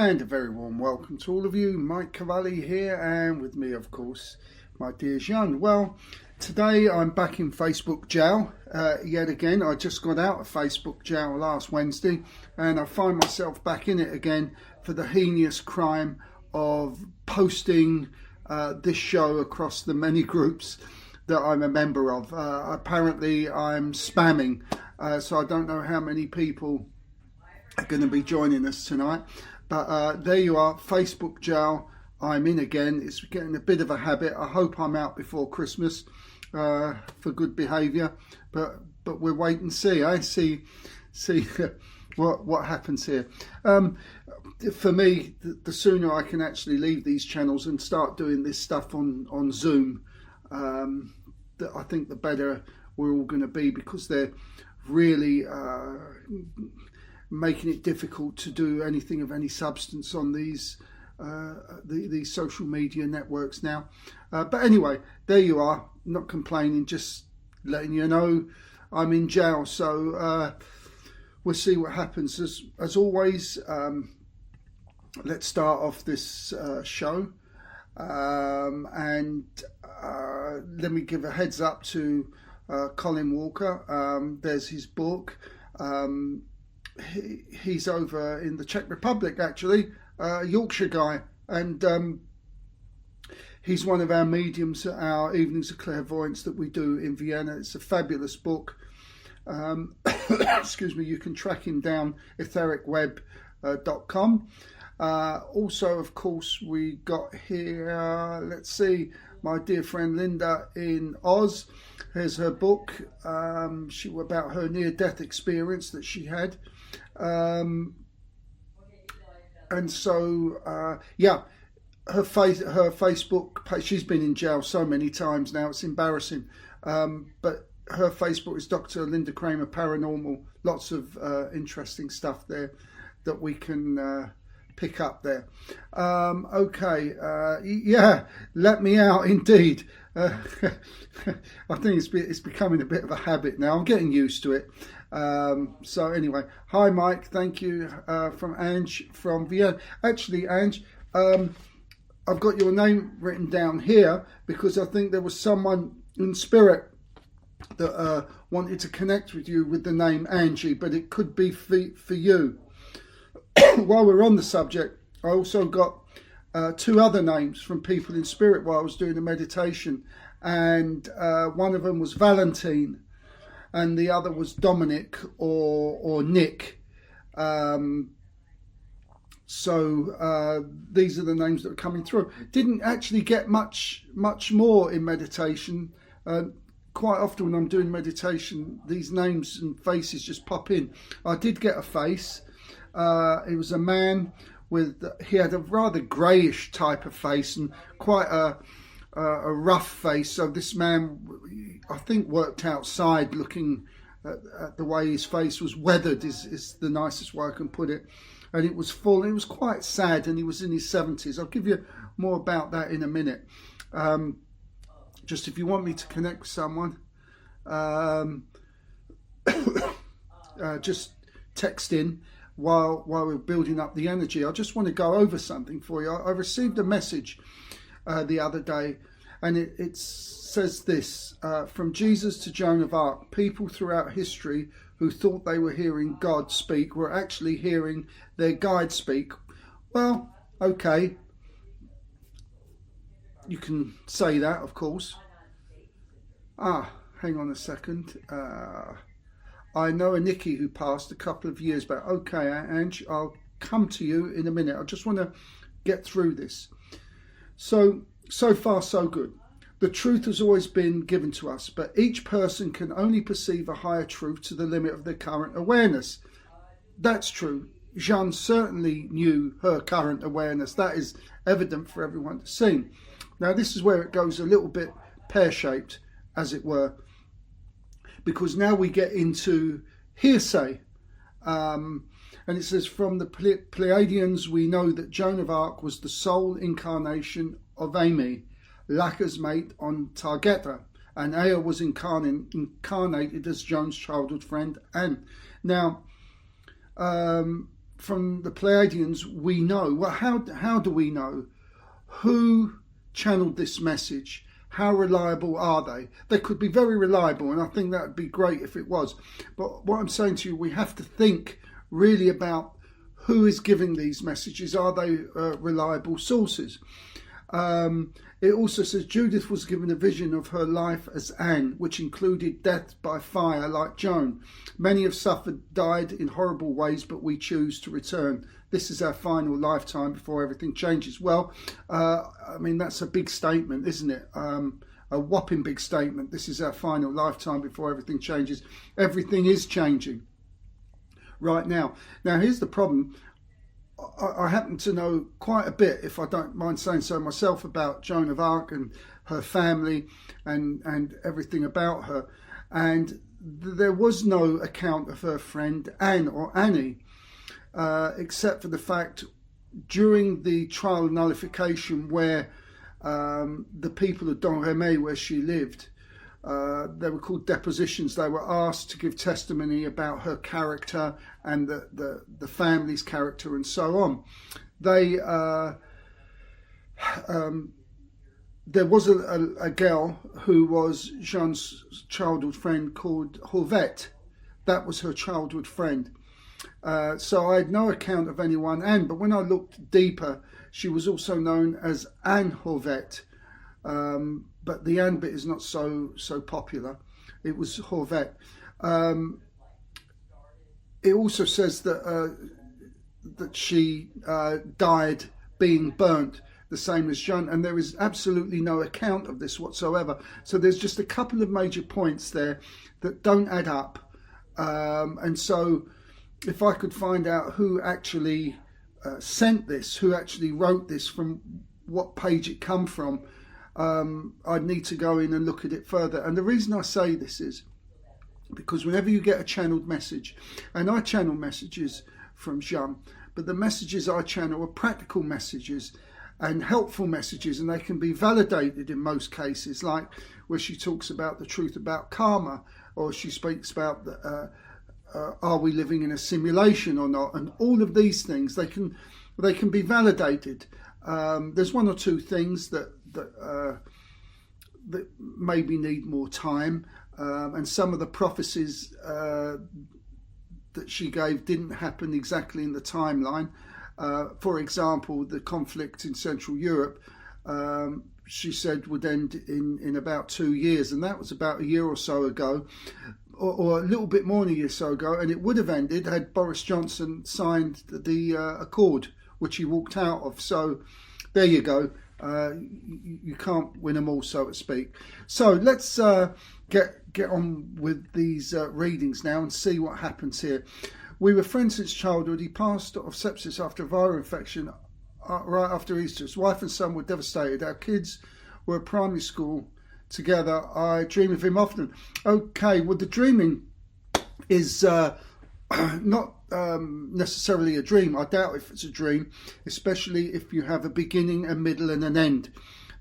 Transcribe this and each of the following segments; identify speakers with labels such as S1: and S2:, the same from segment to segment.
S1: And a very warm welcome to all of you. Mike Cavalli here, and with me, of course, my dear Jeanne. Well, today I'm back in Facebook jail yet again. I just got out of Facebook jail last Wednesday, and I find myself back in it again for the heinous crime of posting this show across the many groups that I'm a member of. Apparently, I'm spamming, so I don't know how many people are going to be joining us tonight. But there you are, Facebook jail. I'm in again. It's getting a bit of a habit. I hope I'm out before Christmas for good behaviour. But we'll wait and see. I see what happens here. For me, the sooner I can actually leave these channels and start doing this stuff on Zoom, I think the better we're all going to be, because they're really making it difficult to do anything of any substance on these social media networks now. But anyway, there you are. Not complaining, just letting you know I'm in jail. So we'll see what happens. As always, let's start off this show. And let me give a heads up to Colin Walker. There's his book. He's over in the Czech Republic, actually, Yorkshire guy, and he's one of our mediums at our Evenings of Clairvoyance that we do in Vienna. It's a fabulous book. Excuse me. You can track him down, ethericweb.com. Also, of course, we got here, let's see, my dear friend Linda in Oz. Here's her book, about her near-death experience that she had. And so, her Facebook page, she's been in jail so many times now, it's embarrassing. But her Facebook is Dr. Linda Kramer Paranormal. Lots of interesting stuff there that we can pick up there. Let me out indeed. I think it's becoming a bit of a habit now. I'm getting used to it. So anyway, hi Mike, thank you from Ange from Vienna. Actually, Ange, I've got your name written down here because I think there was someone in spirit that wanted to connect with you with the name Angie, but it could be for you. While we're on the subject, I also got two other names from people in spirit while I was doing the meditation, and one of them was Valentine and the other was Dominic or Nick. So these are the names that are coming through. Didn't actually get much more in meditation. Quite often when I'm doing meditation, these names and faces just pop in. I did get a face. It was a man he had a rather greyish type of face and quite a rough face. So this man, I think, worked outside, looking at the way his face was weathered is the nicest way I can put it. And it was full. It was quite sad, and he was in his 70s. I'll give you more about that in a minute. Just if you want me to connect with someone, just text in. While we're building up the energy, I just want to go over something for you. I received a message the other day, and it says this, from Jesus to Joan of Arc, people throughout history who thought they were hearing God speak were actually hearing their guide speak. Well, okay, you can say that, of course. Hang on a second. I know a Nikki who passed a couple of years back. Okay, Ange, I'll come to you in a minute. I just want to get through this. So far, so good. The truth has always been given to us, but each person can only perceive a higher truth to the limit of their current awareness. That's true. Jeanne certainly knew her current awareness. That is evident for everyone to see. Now, this is where it goes a little bit pear-shaped, as it were, because now we get into hearsay. And it says, from the Pleiadians, we know that Joan of Arc was the sole incarnation of Amy, Lacquer's mate on Targeta, and Ea was incarnated as Joan's childhood friend Anne. Now, from the Pleiadians, we know. Well, how do we know? Who channeled this message? How reliable are they? They could be very reliable, and I think that would be great if it was. But what I'm saying to you, we have to think really about who is giving these messages. Are they reliable sources? It also says Judith was given a vision of her life as Anne, which included death by fire like Joan. Many have suffered, died in horrible ways, but we choose to return. This is our final lifetime before everything changes. Well, I mean, that's a big statement, isn't it? A whopping big statement. This is our final lifetime before everything changes. Everything is changing right now. Now, here's the problem. I happen to know quite a bit, if I don't mind saying so myself, about Joan of Arc and her family and everything about her. And there was no account of her friend Anne or Annie, except for the fact during the trial of nullification where the people of Domremy, where she lived, they were called depositions. They were asked to give testimony about her character and the family's character and so on. There was a girl who was Jeanne's childhood friend called Horvette. That was her childhood friend. So I had no account of anyone Anne, but when I looked deeper, she was also known as Anne Horvette. But the Anne bit is not so popular. It was Horvette. It also says that she died being burnt, the same as Jeanne, and there is absolutely no account of this whatsoever. So there's just a couple of major points there that don't add up. And so if I could find out who actually sent this, who actually wrote this, from what page it come from, I'd need to go in and look at it further. And the reason I say this is because whenever you get a channeled message, and I channel messages from Jeanne, but the messages I channel are practical messages and helpful messages, and they can be validated in most cases, like where she talks about the truth about karma, or she speaks about are we living in a simulation or not, and all of these things, they can be validated. There's one or two things that maybe need more time, and some of the prophecies that she gave didn't happen exactly in the timeline. For example, the conflict in Central Europe, she said would end in about 2 years, and that was about a year or so ago, or a little bit more than a year or so ago, and it would have ended had Boris Johnson signed the accord, which he walked out of. So there you go. You can't win them all, so to speak. So let's get on with these readings now and see what happens here. We were friends since childhood. He passed of sepsis after a viral infection right after Easter. His wife and son were devastated. Our kids were at primary school together. I dream of him often. Okay, well, the dreaming is not necessarily a dream. I doubt if it's a dream, especially if you have a beginning, a middle and an end.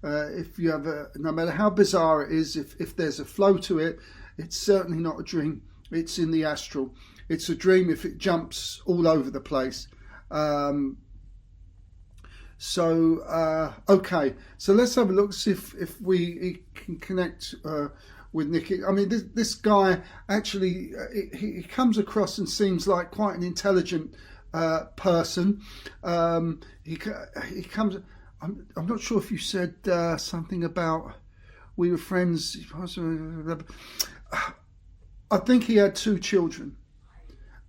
S1: If you have no matter how bizarre it is, if there's a flow to it, it's certainly not a dream. It's in the astral. It's a dream if it jumps all over the place. Okay, so let's have a look, see if we can connect with Nikki. I mean, this guy actually, he comes across and seems like quite an intelligent person. He comes. I'm not sure if you said something about we were friends. I think he had 2 children.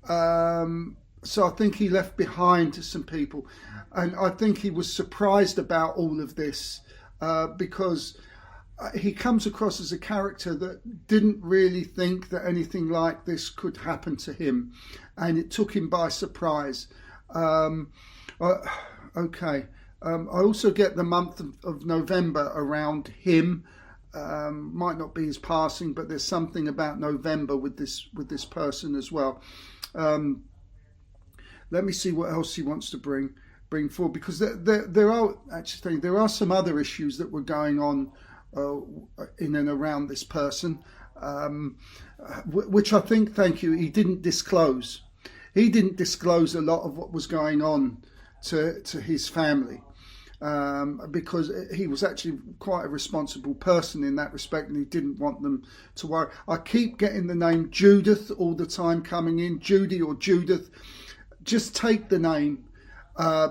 S1: So I think he left behind some people, and I think he was surprised about all of this because he comes across as a character that didn't really think that anything like this could happen to him, and it took him by surprise. Okay. I also get the month of November around him. Might not be his passing, but there's something about November with this person as well. Let me see what else he wants to bring forward, because there are some other issues that were going on in and around this person, which I think, thank you, he didn't disclose. he didn't disclose a lot of what was going on to his family, because he was actually quite a responsible person in that respect, and he didn't want them to worry. I keep getting the name Judith all the time coming in, Judy or Judith. Just take the name,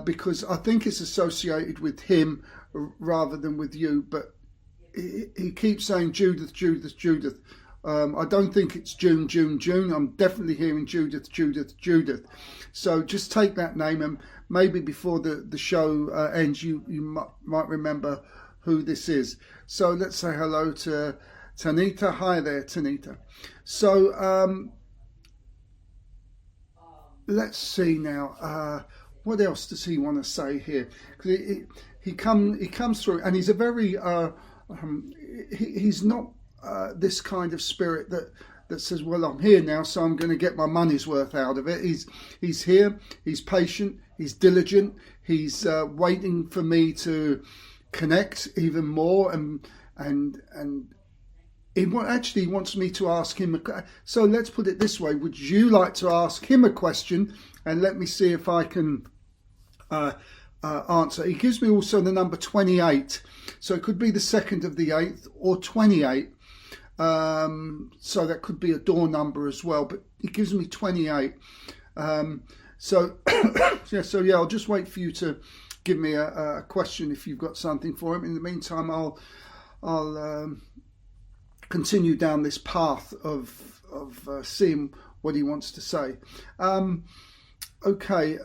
S1: because I think it's associated with him rather than with you, but he keeps saying Judith, Judith, Judith. I don't think it's June, June, June. I'm definitely hearing Judith, Judith, Judith. So just take that name, and maybe before the show ends, you might remember who this is. So let's say hello to Tanita. Hi there, Tanita. So let's see now. What else does he want to say here? He comes through, and he's a very he's not this kind of spirit that says, well, I'm here now, so I'm going to get my money's worth out of it. He's here, he's patient, he's diligent, he's waiting for me to connect even more, and he actually wants me to ask him so let's put it this way: would you like to ask him a question, and let me see if I can answer. He gives me also the number 28, so it could be the 2nd of the 8th or 28. So that could be a door number as well, but he gives me 28. So yeah, I'll just wait for you to give me a question if you've got something for him. In the meantime, I'll continue down this path of seeing what he wants to say. Okay,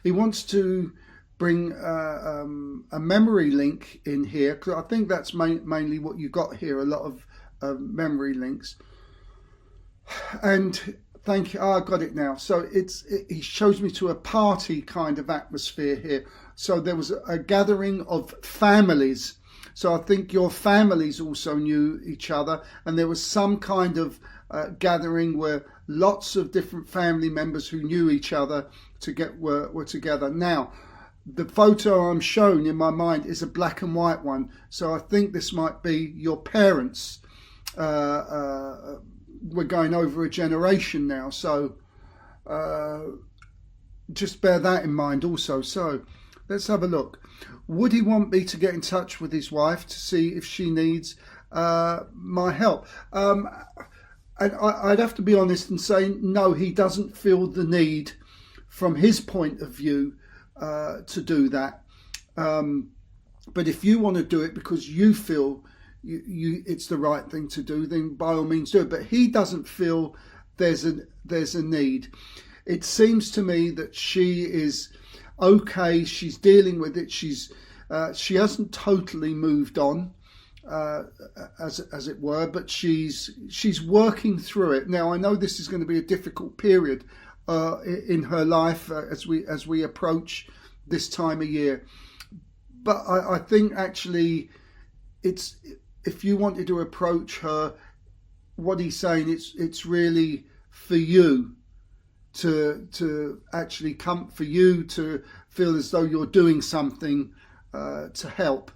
S1: he wants to bring a memory link in here, because I think that's mainly what you got here, a lot of memory links. And thank you, I got it now. So he shows me to a party kind of atmosphere here. So there was a gathering of families. So I think your families also knew each other, and there was some kind of gathering where lots of different family members who knew each other were together. Now, the photo I'm shown in my mind is a black and white one, so I think this might be your parents. We're going over a generation now, so just bear that in mind also. So let's have a look. Would he want me to get in touch with his wife to see if she needs my help? And I'd have to be honest and say no, he doesn't feel the need from his point of view to do that, but if you want to do it because you feel it's the right thing to do, then by all means do it. But he doesn't feel there's a need. It seems to me that she is okay. She's dealing with it. She hasn't totally moved on, as it were, but she's working through it. Now I know this is going to be a difficult period in her life as we approach this time of year, but I think actually it's, if you wanted to approach her, what he's saying, it's really for you to actually come, for you to feel as though you're doing something to help,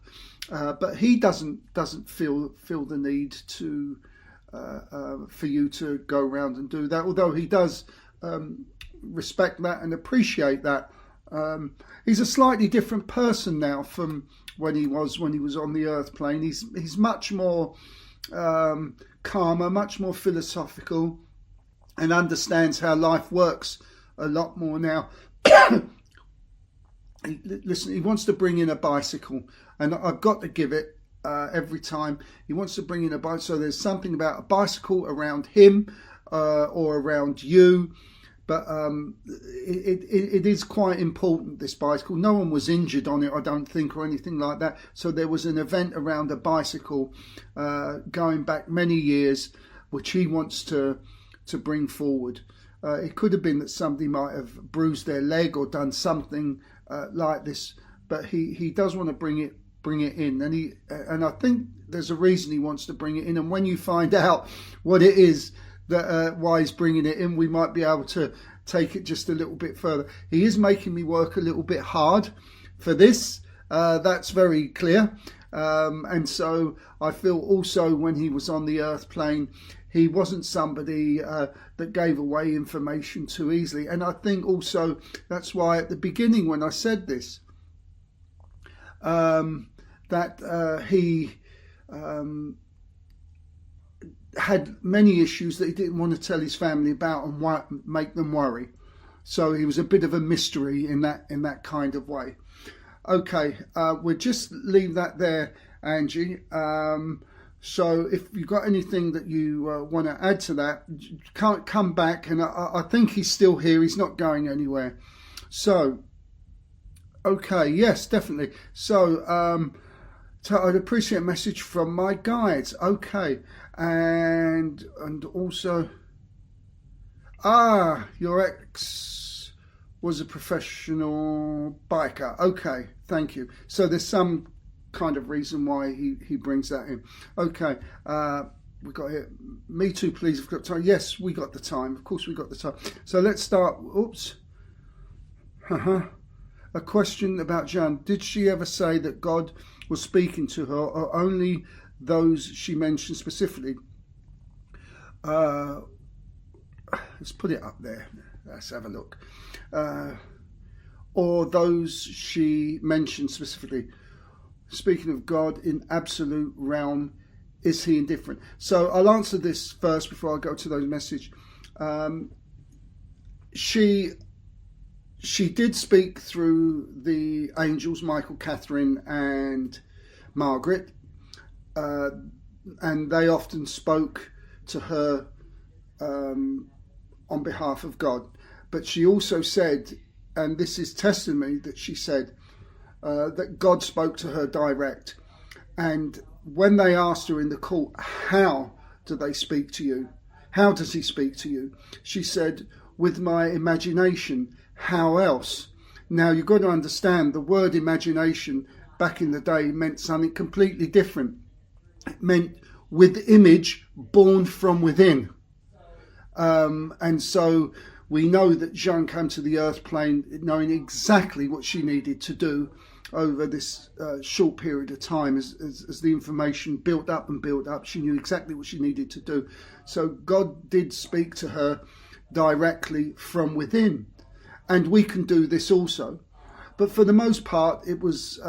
S1: but he doesn't feel the need to for you to go around and do that, although he does respect that and appreciate that. He's a slightly different person now from when he was on the earth plane. He's much more calmer, much more philosophical, and understands how life works a lot more now. Listen, he wants to bring in a bicycle, and I've got to give it every time. He wants to bring in a bicycle, so there's something about a bicycle around him or around you. But it is quite important, this bicycle. No one was injured on it, I don't think, or anything like that. So there was an event around a bicycle going back many years, which he wants to bring forward. It could have been that somebody might have bruised their leg or done something like this, but he does want to bring it in, and I think there's a reason he wants to bring it in. And when you find out what it is, that why he's bringing it in, we might be able to take it just a little bit further. He is making me work a little bit hard for this, that's very clear, and so I feel also when he was on the earth plane, he wasn't somebody that gave away information too easily. And I think also that's why at the beginning when I said this, that he had many issues that he didn't want to tell his family about and make them worry. So he was a bit of a mystery in that kind of way. Okay, we'll just leave that there, Angie. So if you've got anything that you want to add to that, can't come back. And I think he's still here. He's not going anywhere. So, okay, yes, definitely. So I'd appreciate a message from my guides. Okay, and also, your ex was a professional biker. Okay, thank you. So there's some kind of reason why he brings that in. Okay, we got here. Me too, please. We've got time. Yes, we got the time. Of course, we got the time. So let's start. Oops. A question about Jeanne. Did she ever say that God was speaking to her, or only those she mentioned specifically? Let's put it up there. Let's have a look. Or those she mentioned specifically. Speaking of God in absolute realm, is he indifferent? So I'll answer this first before I go to those messages. She did speak through the angels, Michael, Catherine and Margaret, and they often spoke to her on behalf of God. But she also said, and this is testimony that she said, that God spoke to her direct. And when they asked her in the court, how do they speak to you? How does he speak to you? She said, with my imagination. How else? Now you've got to understand the word imagination back in the day meant something completely different. It meant with image born from within. And so we know that Jeanne came to the earth plane knowing exactly what she needed to do over this short period of time. As the information built up and built up, she knew exactly what she needed to do. So God did speak to her directly from within. And we can do this also. But for the most part, it was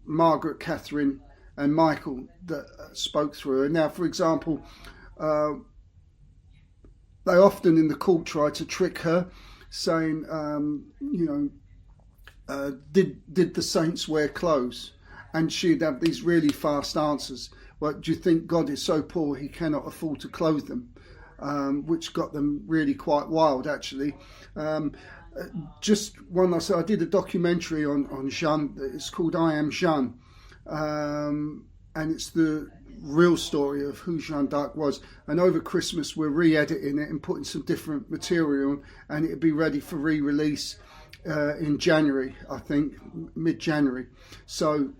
S1: Margaret, Catherine and Michael that spoke through her. Now, for example, they often in the court try to trick her, saying, did the saints wear clothes? And she'd have these really fast answers. Well, do you think God is so poor he cannot afford to clothe them? Which got them really quite wild, actually. Just one, I did a documentary on Jeanne. It's called I Am Jeanne. And it's the real story of who Jeanne d'Arc was. And over Christmas, we're re-editing it and putting some different material on, and it'll be ready for re-release in January, I think, mid-January. So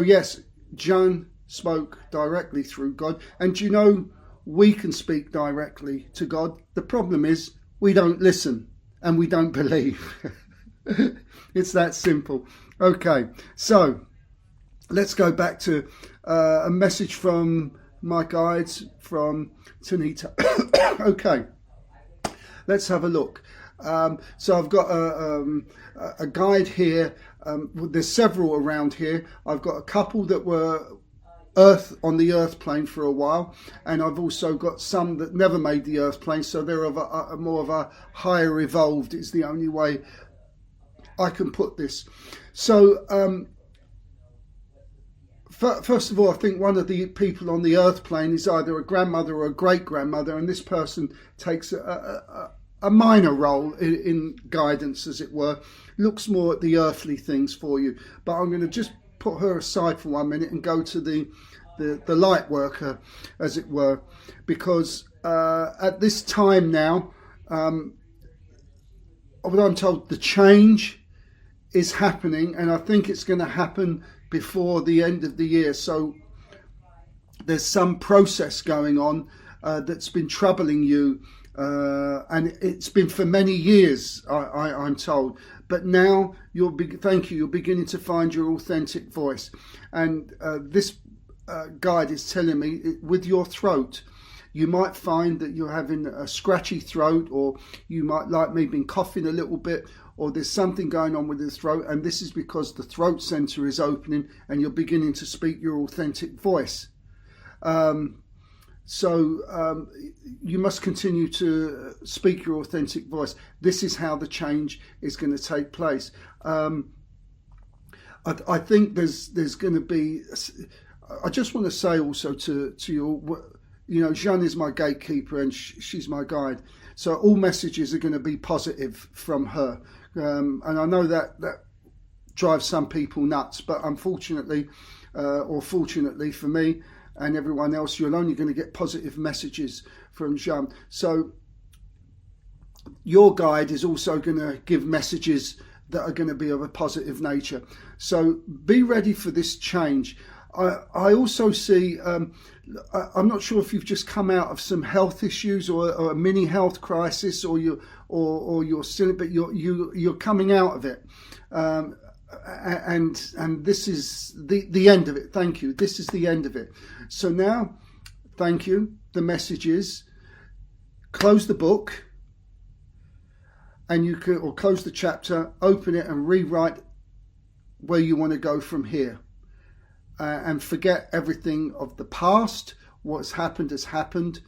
S1: yes, Jeanne spoke directly through God. And you know, we can speak directly to God. The problem is we don't listen and we don't believe. It's that simple. Okay, so let's go back to a message from my guides from Tanita. Okay, let's have a look. So I've got a guide here. There's several around here. I've got a couple that were on the earth plane for a while, and I've also got some that never made the earth plane, so they're of a more of a higher evolved is the only way I can put this. So first of all, I think one of the people on the earth plane is either a grandmother or a great grandmother, and this person takes a minor role in guidance, as it were. Looks more at the earthly things for you, but I'm going to just put her aside for 1 minute and go to the light worker, as it were, because at this time now, what I'm told, the change is happening, and I think it's going to happen before the end of the year. So there's some process going on that's been troubling you, and it's been for many years, I'm told. But now you're beginning to find your authentic voice, and this guide is telling me, with your throat, you might find that you're having a scratchy throat, or you might, like me, been coughing a little bit, or there's something going on with the throat, and this is because the throat center is opening and you're beginning to speak your authentic voice. So you must continue to speak your authentic voice. This is how the change is going to take place. I think there's going to be. I just want to say also to you, you know, Jeanne is my gatekeeper and she's my guide. So all messages are going to be positive from her. And I know that drives some people nuts, but unfortunately, or fortunately for me and everyone else, you're only going to get positive messages from Jeanne. So your guide is also going to give messages that are going to be of a positive nature. So be ready for this change. I also see, I'm not sure if you've just come out of some health issues or a mini health crisis, or you're still, but you're coming out of it, and this is the end of it. Thank you. This is the end of it. So now, thank you. The message is, close the book, and you could, or close the chapter, open it, and rewrite where you want to go from here. And forget everything of the past. What's happened has happened.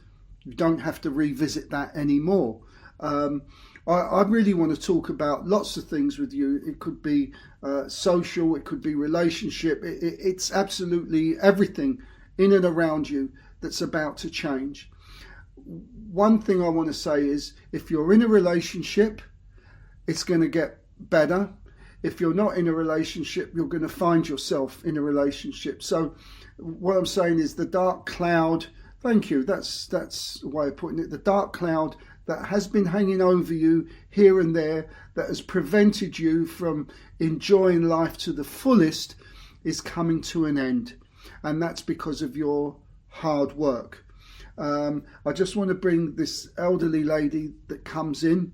S1: You don't have to revisit that anymore. I really want to talk about lots of things with you. It could be social, it could be relationship. It's absolutely everything in and around you that's about to change. One thing I want to say is, if you're in a relationship, it's going to get better. If you're not in a relationship, you're going to find yourself in a relationship. So what I'm saying is, the dark cloud, thank you, that's a way of putting it, the dark cloud that has been hanging over you here and there, that has prevented you from enjoying life to the fullest, is coming to an end. And that's because of your hard work. I just want to bring this elderly lady that comes in,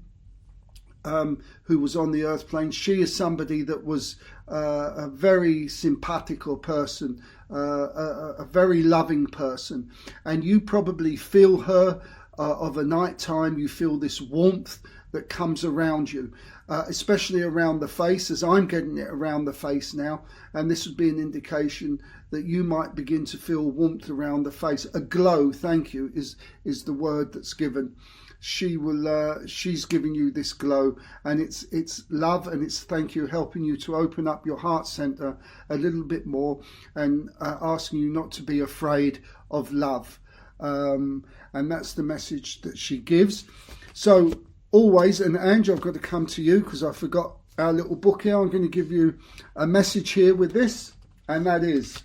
S1: who was on the earth plane. She is somebody that was a very simpatico person, a very loving person, and you probably feel her of a night time. You feel this warmth that comes around you, especially around the face, as I'm getting it around the face now, and this would be an indication that you might begin to feel warmth around the face. A glow, thank you, is the word that's given. She's giving you this glow, and it's love, and it's thank you, helping you to open up your heart center a little bit more, and asking you not to be afraid of love. And that's the message that she gives. So always, and Ange, I've got to come to you because I forgot our little book here. I'm going to give you a message here with this, and that is,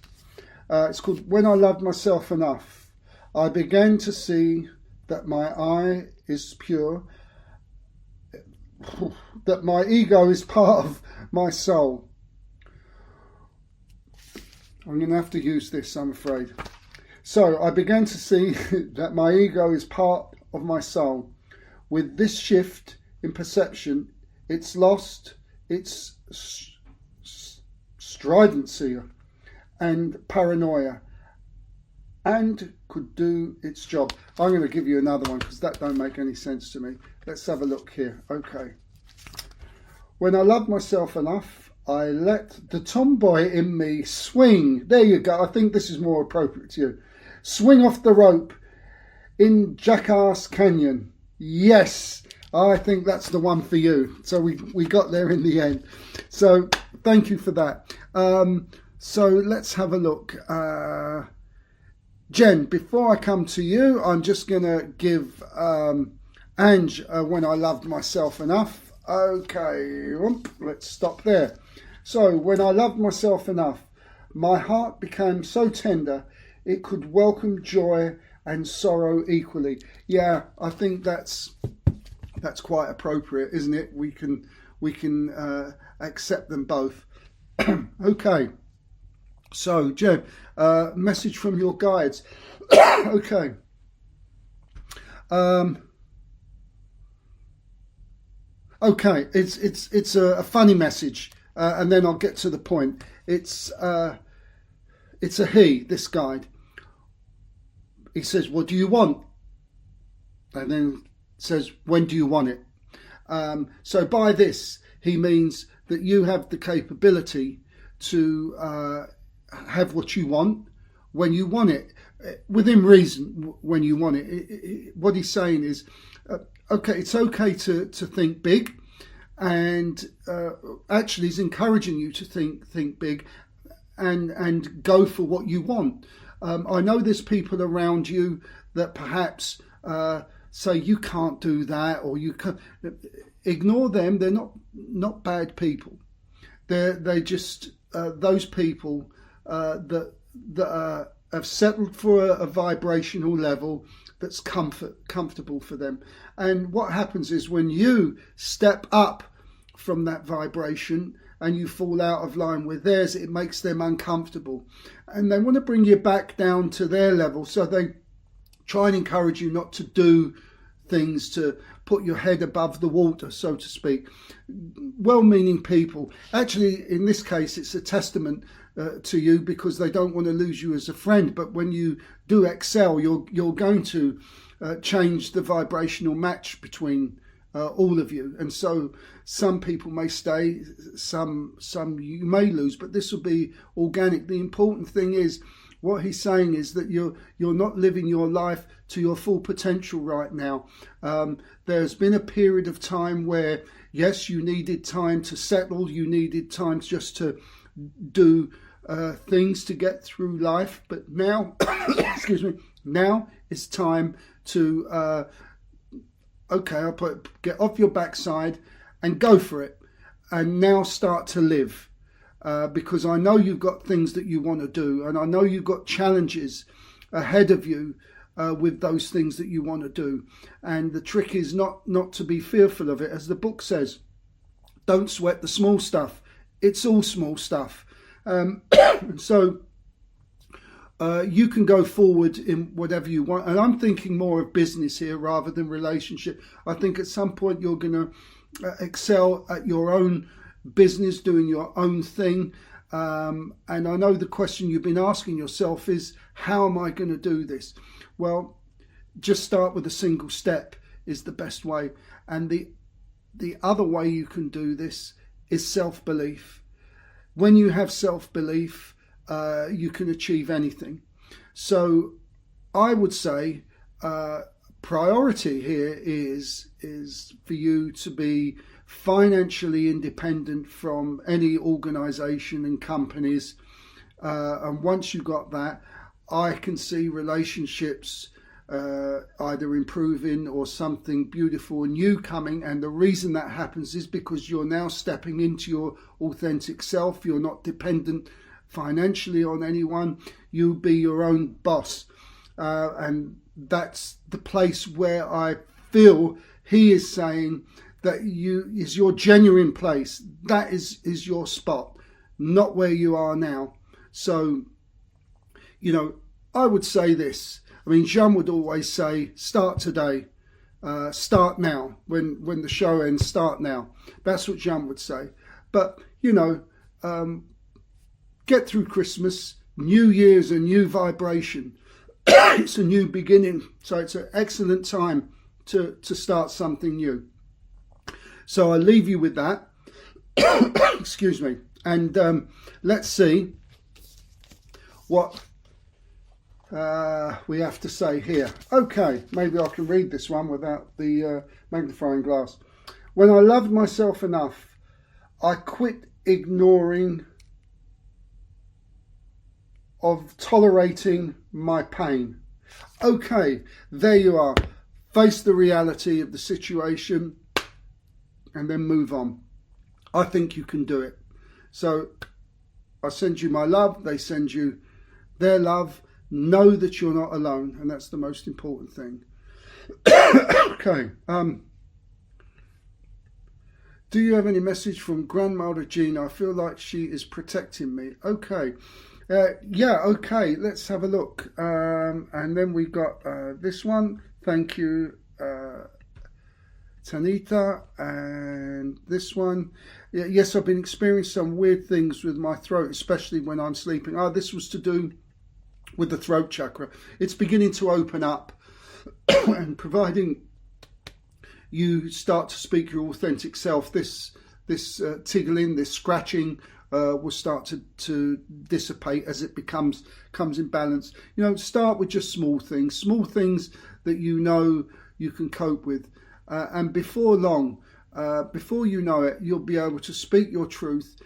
S1: it's called When I Loved Myself Enough. I began to see that my eye is pure, that my ego is part of my soul. I'm going to have to use this, I'm afraid. So I began to see that my ego is part of my soul. With this shift in perception, it's lost its stridency and paranoia, and could do its job. I'm going to give you another one because that don't make any sense to me. Let's have a look here. Okay. When I loved myself enough, I let the tomboy in me swing. There you go. I think this is more appropriate to you. Swing off the rope in Jackass Canyon. Yes, I think that's the one for you. So we got there in the end. So thank you for that. So let's have a look. Jen, before I come to you, I'm just going to give Ange When I Loved Myself Enough. Okay, let's stop there. So, when I loved myself enough, my heart became so tender, it could welcome joy and sorrow equally. Yeah, I think that's quite appropriate, isn't it? We can accept them both. Okay. So, Jen, message from your guides. Okay. Okay, it's a funny message, and then I'll get to the point. It's it's a he, this guide. He says, what do you want? And then says, when do you want it? So by this, he means that you have the capability to have what you want when you want it, within reason when you want it. What he's saying is, okay, it's okay to think big, and actually he's encouraging you to think big and go for what you want. I know there's people around you that perhaps say you can't do that, or you can't. Ignore them. They're not bad people. They're just those people that have settled for a vibrational level that's comfortable for them. And what happens is when you step up from that vibration and you fall out of line with theirs, it makes them uncomfortable, and they want to bring you back down to their level. So they try and encourage you not to do things to put your head above the water, so to speak. Well-meaning people. Actually, in this case, it's a testament to you, because they don't want to lose you as a friend. But when you do excel, you're going to change the vibrational match between all of you. And so some people may stay, some you may lose, but this will be organic. The important thing is, what he's saying is that you're not living your life to your full potential right now. There's been a period of time where, yes, you needed time to settle, you needed time just to do things to get through life, but now, excuse me, now it's time to, get off your backside and go for it, and now start to live. Because I know you've got things that you want to do, and I know you've got challenges ahead of you with those things that you want to do. And the trick is not to be fearful of it. As the book says, don't sweat the small stuff. It's all small stuff. And so you can go forward in whatever you want. And I'm thinking more of business here rather than relationship. I think at some point you're going to excel at your own business, doing your own thing, and I know the question you've been asking yourself is, how am I going to do this? Well, just start with a single step is the best way. And the other way you can do this is self-belief. When you have self-belief, you can achieve anything. So I would say priority here is for you to be financially independent from any organisation and companies, and once you got that, I can see relationships either improving or something beautiful new coming. And the reason that happens is because you're now stepping into your authentic self. You're not dependent financially on anyone. You be your own boss, and that's the place where I feel he is saying that you is your genuine place. That is your spot, not where you are now. So, I would say this. I mean, Jeanne would always say, start today, start now. When the show ends, start now. That's what Jeanne would say. But, get through Christmas. New Year's a new vibration. It's a new beginning. So it's an excellent time to start something new. So I'll leave you with that. Excuse me. And let's see what we have to say here. Okay, maybe I can read this one without the magnifying glass. When I loved myself enough, I quit ignoring of tolerating my pain. Okay, there you are. Face the reality of the situation and then move on. I think you can do it. So I send you my love. They send you their love. Know that you're not alone, and that's the most important thing. Okay. Do you have any message from Grandmother Jeanne? I feel like she is protecting me. Okay. Yeah, okay. Let's have a look. And then we got this one. Thank you. Tanita, and this one. Yes, I've been experiencing some weird things with my throat, especially when I'm sleeping. Oh, this was to do with the throat chakra. It's beginning to open up, and providing you start to speak your authentic self, this tickling, this scratching will start to dissipate as it comes in balance. You know, start with just small things that you know you can cope with, and before long, before you know it, you'll be able to speak your truth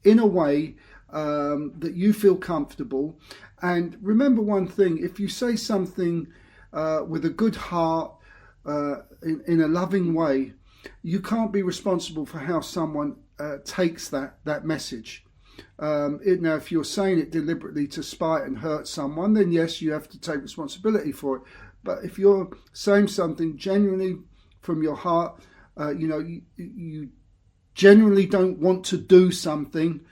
S1: in a way that you feel comfortable. And remember one thing: if you say something with a good heart, in a loving way, you can't be responsible for how someone takes that message. Now, if you're saying it deliberately to spite and hurt someone, then yes, you have to take responsibility for it. But if you're saying something genuinely from your heart, you genuinely don't want to do something,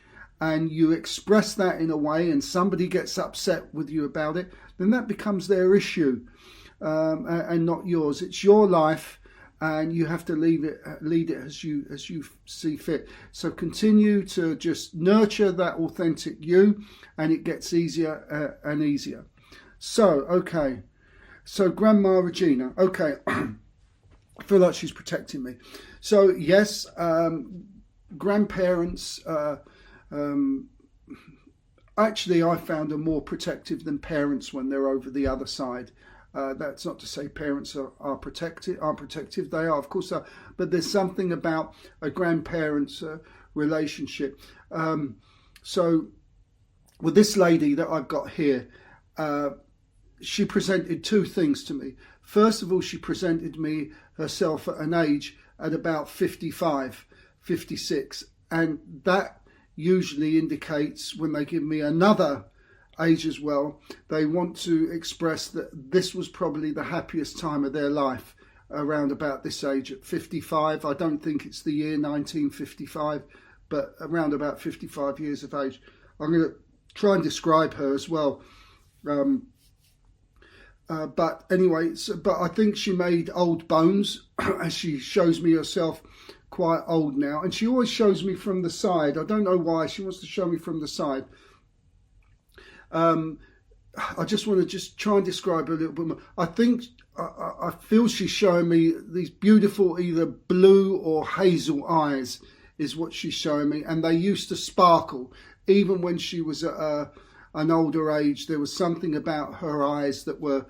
S1: and you express that in a way, and somebody gets upset with you about it, then that becomes their issue, and not yours. It's your life, and you have to lead it as you see fit. So continue to just nurture that authentic you, and it gets easier and easier. So, okay. So Grandma Regina, okay. I feel like she's protecting me. So yes, grandparents, actually I found are more protective than parents when they're over the other side. That's not to say parents aren't protective. They are, of course, but there's something about a grandparent's relationship. So with this lady that I've got here, she presented two things to me. First of all, she presented me herself at an age at about 55, 56. And that usually indicates, when they give me another age as well, they want to express that this was probably the happiest time of their life around about this age at 55. I don't think it's the year 1955, but around about 55 years of age. I'm going to try and describe her as well. But anyway, but I think she made old bones, as she shows me herself quite old now. And she always shows me from the side. I don't know why. She wants to show me from the side. I just want to just try and describe her a little bit more. I feel she's showing me these beautiful either blue or hazel eyes is what she's showing me. And they used to sparkle. Even when she was at an older age, there was something about her eyes that were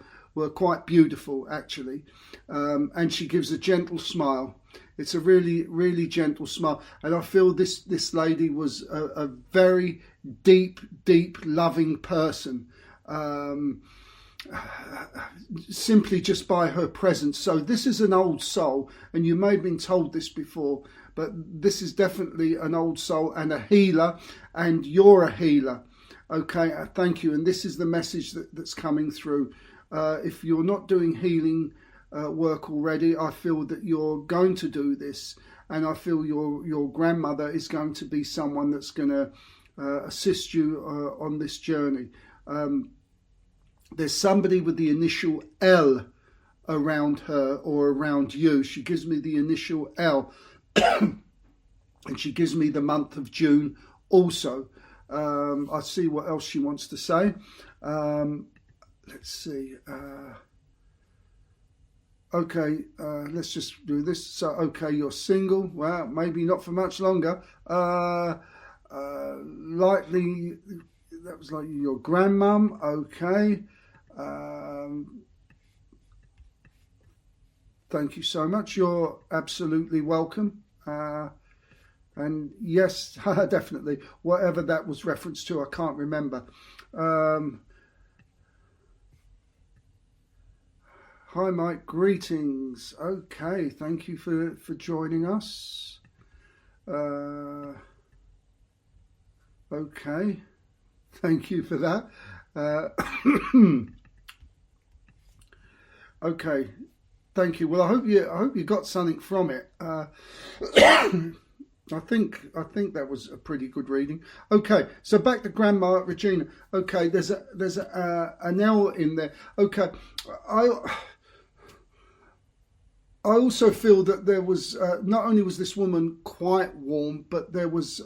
S1: quite beautiful, actually. And she gives a gentle smile. It's a really, really gentle smile. And I feel this lady was a very deep, loving person. Simply just by her presence. So this is an old soul, and you may have been told this before, but this is definitely an old soul and a healer, and you're a healer. Okay, thank you. And this is the message that's coming through. If you're not doing healing work already, I feel that you're going to do this, and I feel your grandmother is going to be someone that's going to assist you on this journey. There's somebody with the initial L around her or around you. She gives me the initial L, and she gives me the month of June also. I'll see what else she wants to say. Let's see. Okay, let's just do this. So, okay, you're single. Well, maybe not for much longer. Likely, that was like your grandmum. Okay. Thank you so much. You're absolutely welcome. And yes, definitely. Whatever that was referenced to, I can't remember. Hi, Mike. Greetings. Okay, thank you for joining us. Okay, thank you for that. Okay, thank you. Well, I hope you got something from it. I think that was a pretty good reading. Okay, so back to Grandma Regina. Okay, there's an L in there. Okay, I also feel that there was, not only was this woman quite warm, but there was,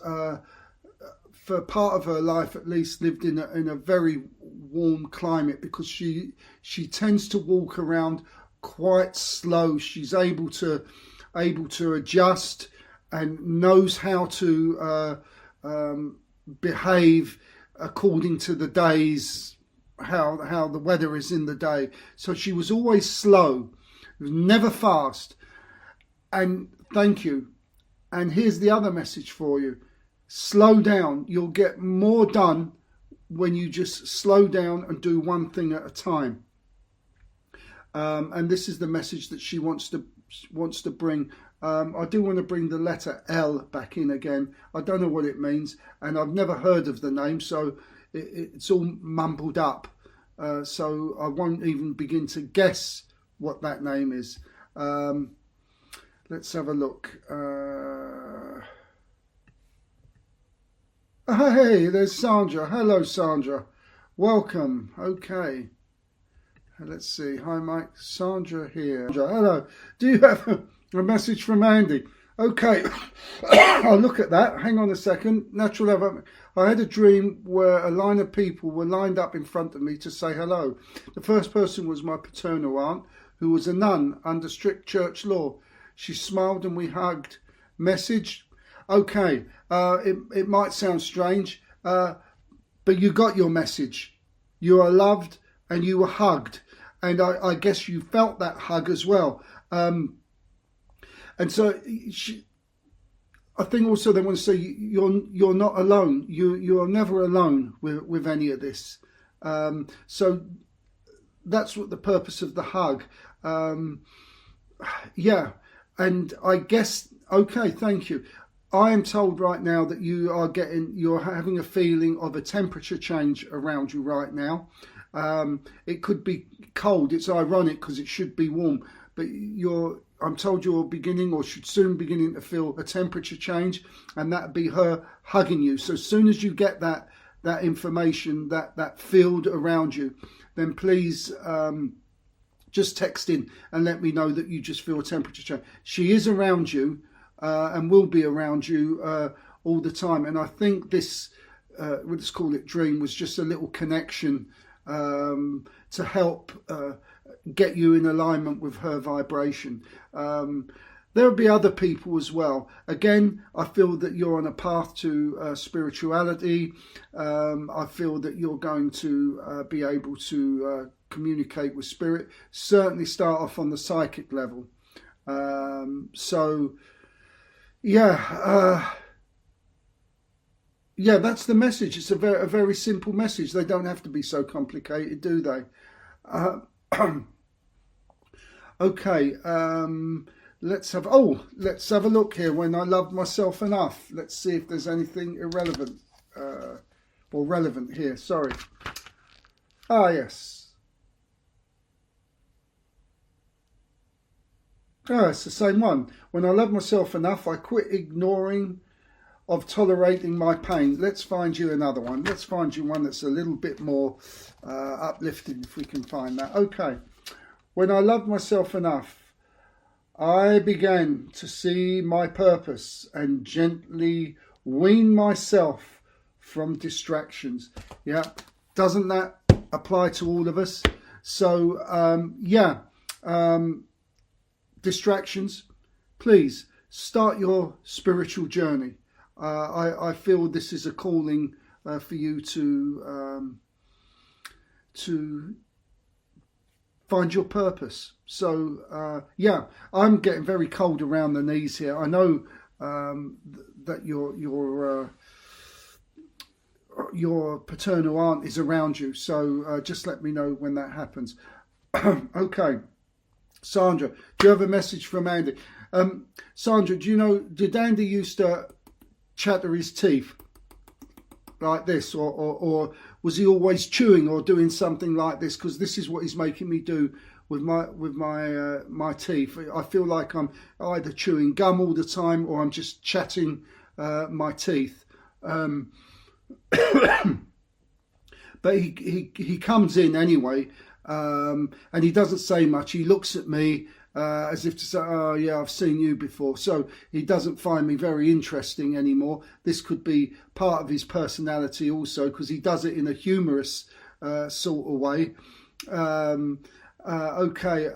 S1: for part of her life at least, lived in a very warm climate, because she tends to walk around quite slow. She's able to adjust and knows how to behave according to the days, how the weather is in the day. So she was always slow, it was never fast. And thank you. And here's the other message for you: slow down. You'll get more done when you just slow down and do one thing at a time. And this is the message that she wants to bring. I do want to bring the letter L back in again. I don't know what it means, and I've never heard of the name, so it's all mumbled up. So I won't even begin to guess what that name is. Let's have a look. Hey, there's Sandra. Hello, Sandra. Welcome. Okay. Let's see. Hi, Mike. Sandra here. Hello. Do you have a message from Andy? Okay. I'll look at that. Hang on a second. Natural level. I had a dream where a line of people were lined up in front of me to say hello. The first person was my paternal aunt, who was a nun under strict church law. She smiled and we hugged. Message? Okay. It might sound strange, but you got your message. You are loved and you were hugged. And I guess you felt that hug as well. And so I think also they want to say you're not alone. You're never alone with any of this. So that's what the purpose of the hug. Yeah. And I guess, okay, thank you. I am told right now that you're having a feeling of a temperature change around you right now. It could be cold. It's ironic because it should be warm, but I'm told you're beginning, or should soon beginning, to feel a temperature change, and that'd be her hugging you. So as soon as you get that information, that field around you, then please just text in and let me know that you just feel a temperature change. She is around you and will be around you all the time. And I think this, let's call it dream, was just a little connection to help get you in alignment with her vibration. There'll be other people as well. Again, I feel that you're on a path to spirituality. I feel that you're going to be able to communicate with spirit. Certainly start off on the psychic level. So, yeah. Yeah, that's the message. It's a very simple message. They don't have to be so complicated, do they? Okay. Let's have a look here. When I loved myself enough. Let's see if there's anything irrelevant or relevant here. Sorry. Ah, yes. Oh, it's the same one. When I loved myself enough, I quit ignoring of tolerating my pain. Let's find you another one. Let's find you one that's a little bit more uplifting, if we can find that. Okay. When I loved myself enough, I began to see my purpose and gently wean myself from distractions. Yeah, doesn't that apply to all of us? So, distractions, please start your spiritual journey. I feel this is a calling for you to find your purpose. So I'm getting very cold around the knees here. I know that your paternal aunt is around you. So just let me know when that happens. Okay, Sandra, do you have a message from Andy? Sandra, do you know, did Andy used to chatter his teeth like this, or was he always chewing or doing something like this? Because this is what he's making me do with my teeth. I feel like I'm either chewing gum all the time or I'm just chatting my teeth. But he comes in anyway, and he doesn't say much. He looks at me as if to say, oh yeah, I've seen you before. So he doesn't find me very interesting anymore. This could be part of his personality also, because he does it in a humorous sort of way. Okay,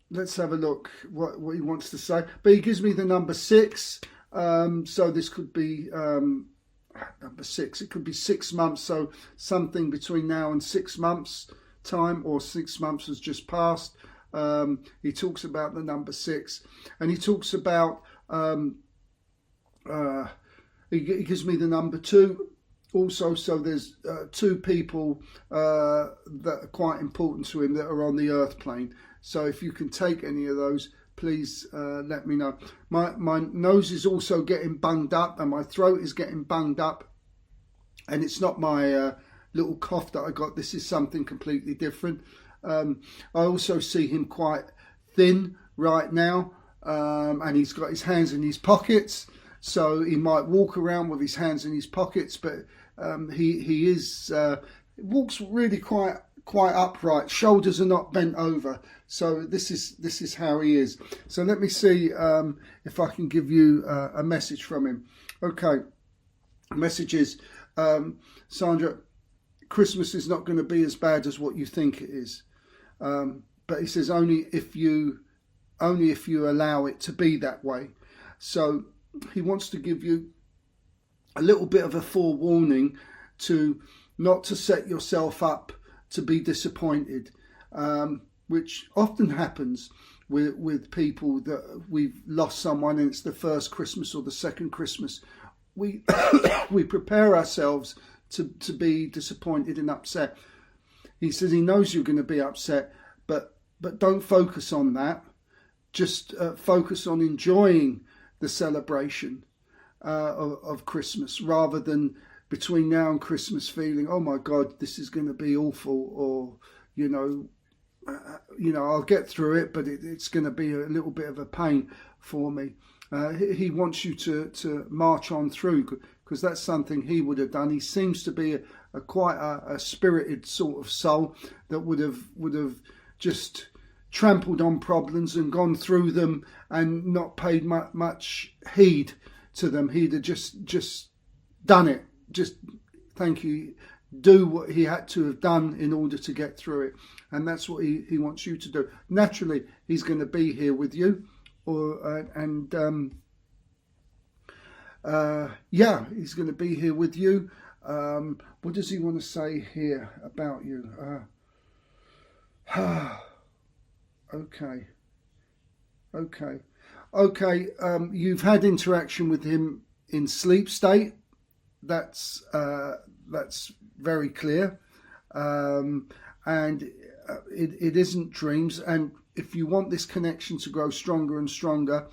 S1: let's have a look what he wants to say. But he gives me the number 6. So this could be number 6. It could be 6 months. So something between now and 6 months time, or 6 months has just passed. He talks about the number 6, and he talks about he gives me the number 2 also. So there's 2 people that are quite important to him that are on the earth plane. So if you can take any of those, please let me know. My nose is also getting bunged up, and my throat is getting bunged up, and it's not my little cough that I got. This is something completely different. I also see him quite thin right now, and he's got his hands in his pockets, so he might walk around with his hands in his pockets, but he walks really quite upright. Shoulders are not bent over. So this is how he is. So let me see if I can give you a message from him. Okay, message is, Sandra, Christmas is not going to be as bad as what you think it is. But he says only if you allow it to be that way. So he wants to give you a little bit of a forewarning to not to set yourself up to be disappointed, which often happens with people that we've lost someone and it's the first Christmas or the second Christmas. We we prepare ourselves to be disappointed and upset. He says he knows you're going to be upset, but don't focus on that. Just focus on enjoying the celebration of Christmas, rather than between now and Christmas feeling, oh my God, this is going to be awful, or I'll get through it, but it's going to be a little bit of a pain for me. He wants you to march on through, because that's something he would have done. He seems to be quite a spirited sort of soul that would have just trampled on problems and gone through them and not paid much heed to them. He'd have just done it. Just, thank you, do what he had to have done in order to get through it. And that's what he wants you to do. Naturally, he's going to be here with you, he's going to be here with you. What does he want to say here about you? Okay. You've had interaction with him in sleep state. That's very clear, and it isn't dreams. And if you want this connection to grow stronger and stronger,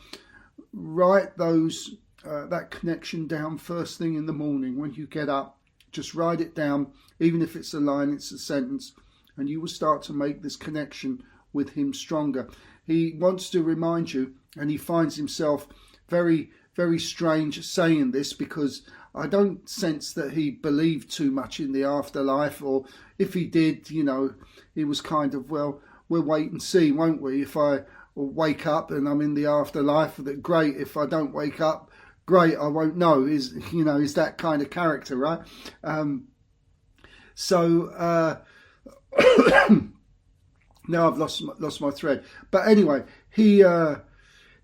S1: write that connection down first thing in the morning when you get up. Just write it down, even if it's a line, it's a sentence, and you will start to make this connection with him stronger. He wants to remind you, and he finds himself very, very strange saying this, because I don't sense that he believed too much in the afterlife, or if he did, he was kind of, well, we'll wait and see, won't we? If I wake up and I'm in the afterlife, that great. If I don't wake up, great, I won't know. Is that kind of character, right? Now I've lost my thread. But anyway, he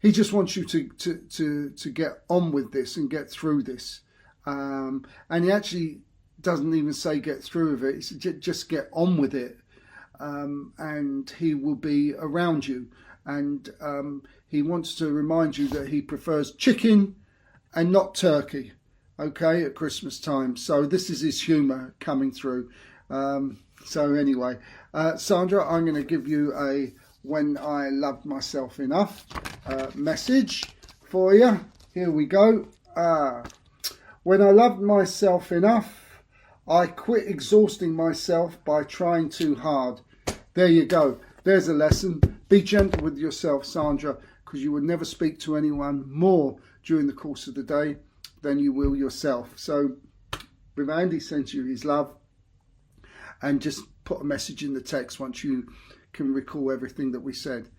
S1: just wants you to get on with this and get through this. And he actually doesn't even say get through with it. He says just get on with it. And he will be around you. And he wants to remind you that he prefers chicken and not turkey, okay, at Christmas time. So this is his humour coming through. So anyway, Sandra, I'm going to give you a When I Loved Myself Enough message for you. Here we go. When I loved myself enough, I quit exhausting myself by trying too hard. There you go. There's a lesson. Be gentle with yourself, Sandra, because you will never speak to anyone more during the course of the day than you will yourself. So, Andy sends you his love, and just put a message in the text once you can recall everything that we said.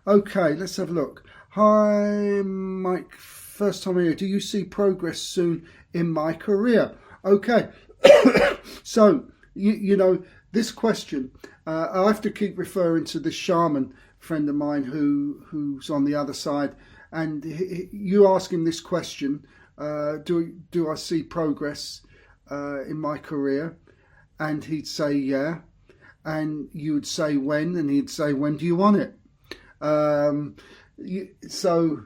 S1: Okay, let's have a look. Hi, Mike. First time here. Do you see progress soon in my career? Okay. So, you know, this question, I have to keep referring to this shaman friend of mine who's on the other side. And you ask him this question, do I see progress in my career? And he'd say, yeah. And you would say, when? And he'd say, when do you want it? So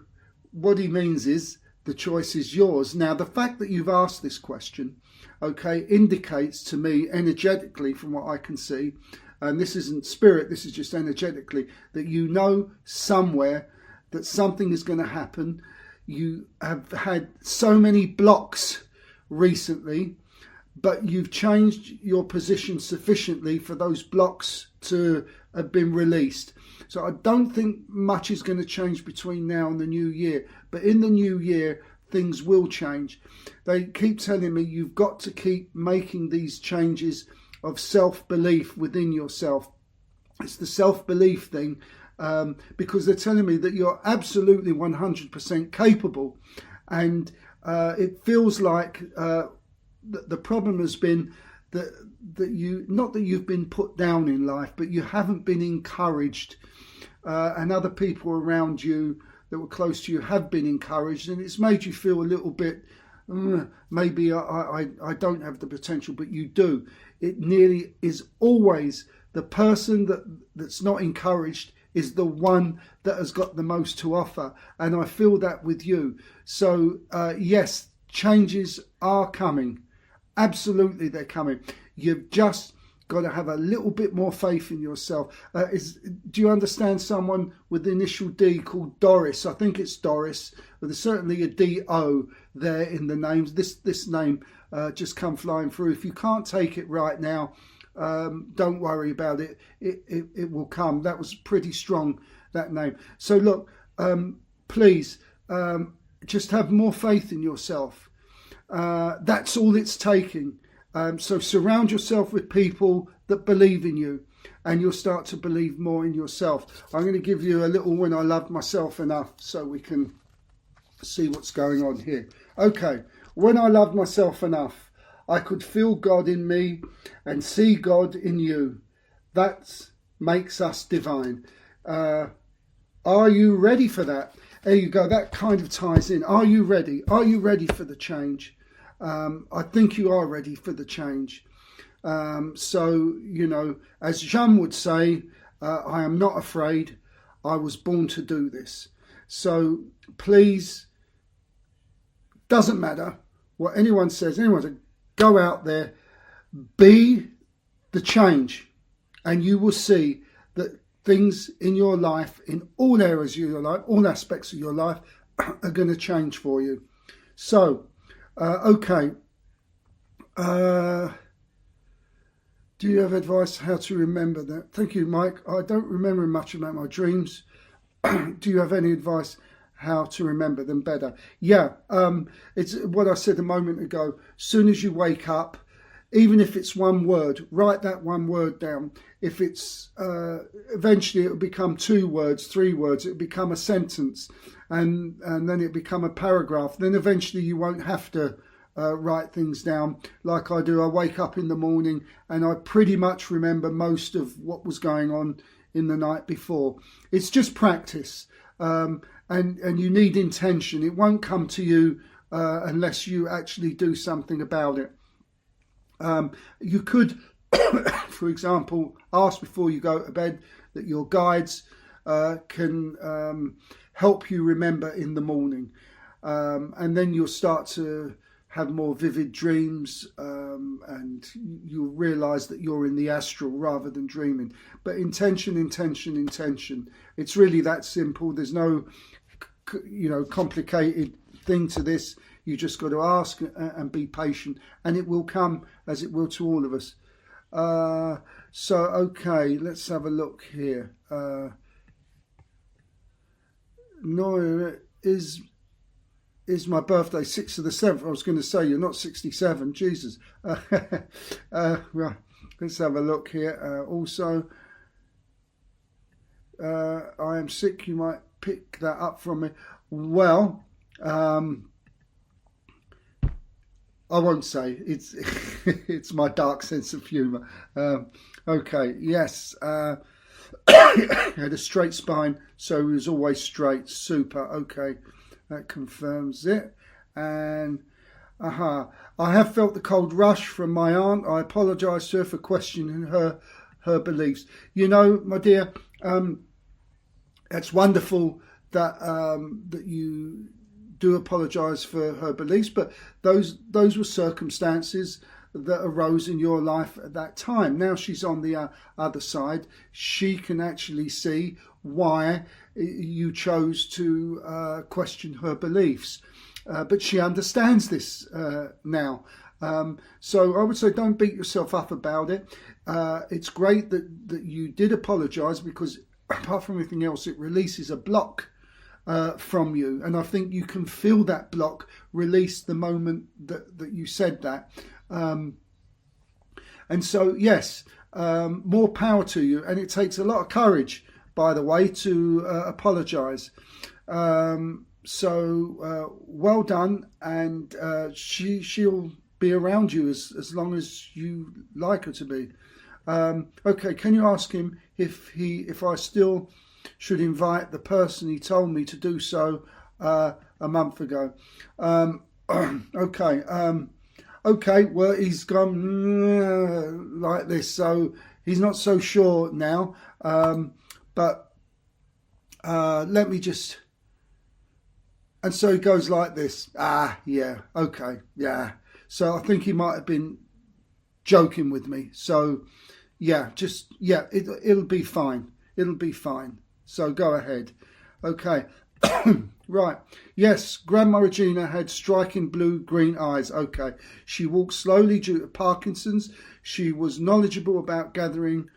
S1: what he means is the choice is yours. Now, the fact that you've asked this question, okay, indicates to me energetically, from what I can see, and this isn't spirit, this is just energetically, that you know somewhere that something is going to happen. You have had so many blocks recently, but you've changed your position sufficiently for those blocks to have been released. So I don't think much is going to change between now and the new year. But in the new year, things will change. They keep telling me you've got to keep making these changes of self-belief within yourself. It's the self-belief thing, because they're telling me that you're absolutely 100% capable. And it feels like the problem has been that you, not that you've been put down in life, but you haven't been encouraged, and other people around you that were close to you have been encouraged, and it's made you feel a little bit, maybe I don't have the potential, but you do. It nearly is always the person that's not encouraged is the one that has got the most to offer, and I feel that with you. So yes, changes are coming. Absolutely, they're coming. You've just got to have a little bit more faith in yourself. Do you understand someone with the initial D called Doris? I think it's Doris, but there's certainly a D-O there in the names. This name just come flying through. If you can't take it right now, don't worry about it. It will come. That was pretty strong, that name. So look, please, just have more faith in yourself. That's all it's taking. So surround yourself with people that believe in you, and you'll start to believe more in yourself. I'm going to give you a little When I Loved Myself Enough so we can see what's going on here. Okay, when I loved myself enough, I could feel God in me and see God in you. That makes us divine. Are you ready for that? There you go. That kind of ties in. Are you ready? Are you ready for the change? I think you are ready for the change. So, you know, as Jeanne would say, I am not afraid. I was born to do this. So please, doesn't matter what anyone says. Go out there, be the change, and you will see that things in your life, in all areas of your life, all aspects of your life, are going to change for you. So, okay. Do you have advice how to remember that? Thank you, Mike. I don't remember much about my dreams. Do you have any advice how to remember them better? Yeah, it's what I said a moment ago. Soon as you wake up, even if it's one word, write that one word down. If it's eventually it'll become 2 words, 3 words, it'll become a sentence, and then it'll become a paragraph. Then eventually you won't have to write things down like I do. I wake up in the morning and I pretty much remember most of what was going on in the night before. It's just practice, and you need intention. It won't come to you unless you actually do something about it. You could, for example, ask before you go to bed that your guides can help you remember in the morning, and then you'll start to have more vivid dreams, and you'll realise that you're in the astral rather than dreaming. But intention. It's really that simple. There's no, complicated thing to this. You just got to ask and be patient, and it will come as it will to all of us. So, okay, let's have a look here. No, is my birthday 6th of the 7th? I was going to say you're not 67. Jesus. Right, let's have a look here. Also, I am sick. You might pick that up from me. Well, I won't say. It's it's my dark sense of humour. Okay, yes. Had a straight spine, so he was always straight. Super. Okay, that confirms it. And I have felt the cold rush from my aunt. I apologise to her for questioning her beliefs. You know, my dear, it's wonderful that that you do apologise for her beliefs, but those were circumstances that arose in your life at that time. Now she's on the other side. She can actually see why you chose to question her beliefs, but she understands this now. So I would say don't beat yourself up about it. It's great that you did apologise, because apart from anything else, it releases a block from you, and I think you can feel that block release the moment that you said that. And so well power to you, and it takes a lot of courage, by the way, to apologise. Well done, and she'll be around you as long as you like her to be. Okay, can you ask him if I still should invite the person he told me to do so a month ago? Okay, well, he's gone like this, so he's not so sure now. But let me just... And so he goes like this. Yeah, okay, yeah. So I think he might have been joking with me. So, yeah, it'll be fine. It'll be fine. So go ahead. Okay. Right. Yes, Grandma Regina had striking blue-green eyes. Okay. She walked slowly due to Parkinson's. She was knowledgeable about gathering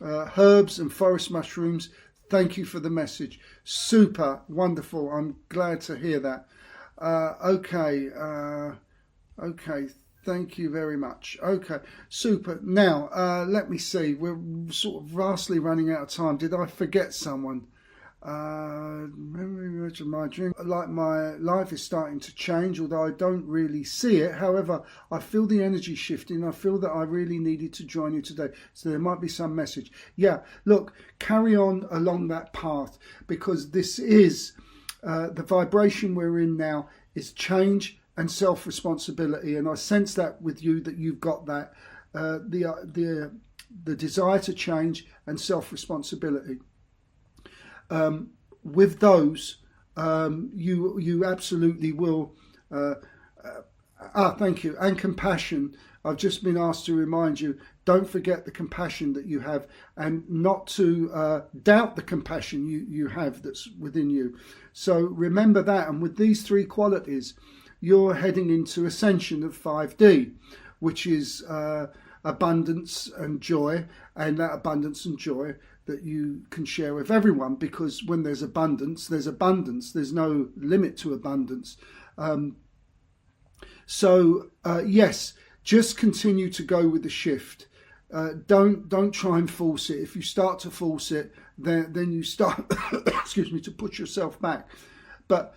S1: herbs and forest mushrooms. Thank you for the message. Super. Wonderful. I'm glad to hear that. Okay. Thank you very much. Okay. Super. Now, let me see. We're sort of vastly running out of time. Did I forget someone? Memory of my dream. Like my life is starting to change, although I don't really see it. However, I feel the energy shifting. I feel that I really needed to join you today. So there might be some message. Yeah, look, carry on along that path, because this is the vibration we're in now is change and self-responsibility. And I sense that with you, that you've got that, the desire to change and self-responsibility. With those, you absolutely will. Thank you. And compassion. I've just been asked to remind you, don't forget the compassion that you have, and not to doubt the compassion you have that's within you. So remember that. And with these three qualities, you're heading into ascension of 5D, which is abundance and joy, and that abundance and joy that you can share with everyone, because when there's abundance, there's abundance. There's no limit to abundance. Yes, just continue to go with the shift. Don't try and force it. If you start to force it, then you start, to push yourself back. But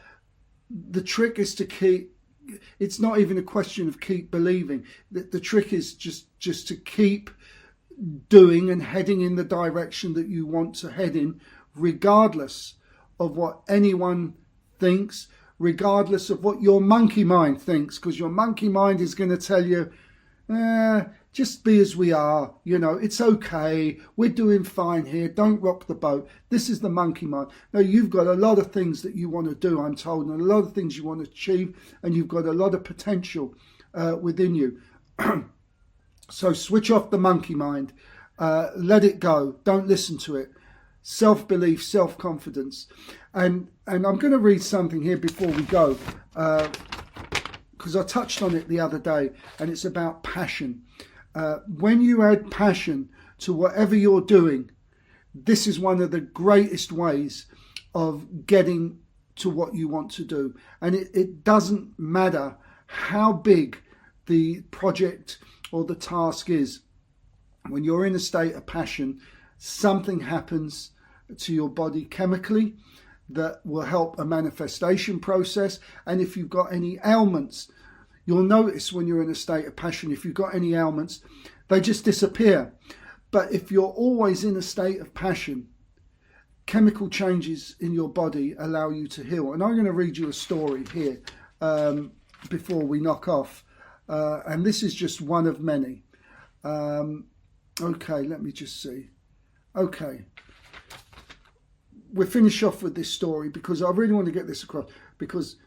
S1: the trick is to keep. It's not even a question of keep believing. The trick is just to keep doing and heading in the direction that you want to head in, regardless of what anyone thinks, regardless of what your monkey mind thinks, because your monkey mind is going to tell you, just be as we are, it's okay, we're doing fine here, don't rock the boat. This is the monkey mind. Now, you've got a lot of things that you want to do, I'm told, and a lot of things you want to achieve, and you've got a lot of potential within you. So switch off the monkey mind, let it go, don't listen to it. Self-belief, self-confidence. And I'm going to read something here before we go, because I touched on it the other day, and it's about passion. When you add passion to whatever you're doing, this is one of the greatest ways of getting to what you want to do. And it doesn't matter how big the project or the task is. When you're in a state of passion, something happens to your body chemically that will help a manifestation process. And if you've got any ailments, you'll notice when you're in a state of passion, if you've got any ailments, they just disappear. But if you're always in a state of passion, chemical changes in your body allow you to heal. And I'm going to read you a story here before we knock off. And this is just one of many. Okay, let me just see. Okay. We'll finish off with this story because I really want to get this across. Because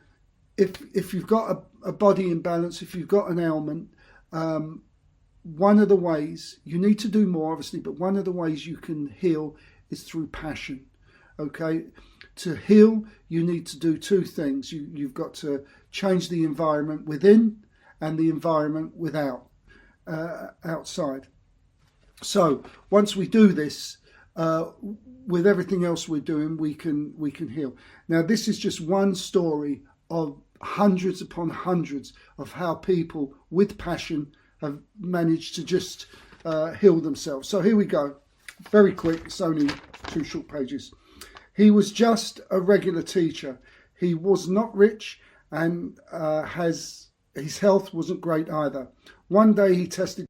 S1: if you've got a body imbalance, if you've got an ailment, one of the ways, you need to do more obviously, but one of the ways you can heal is through passion. Okay, to heal you need to do two things. You've got to change the environment within and the environment without, outside. So once we do this, with everything else we're doing, we can heal. Now this is just one story of hundreds upon hundreds of how people with passion have managed to just heal themselves. So here we go. Very quick, it's only 2 short pages. He was just a regular teacher. He was not rich and his health wasn't great either. One day he tested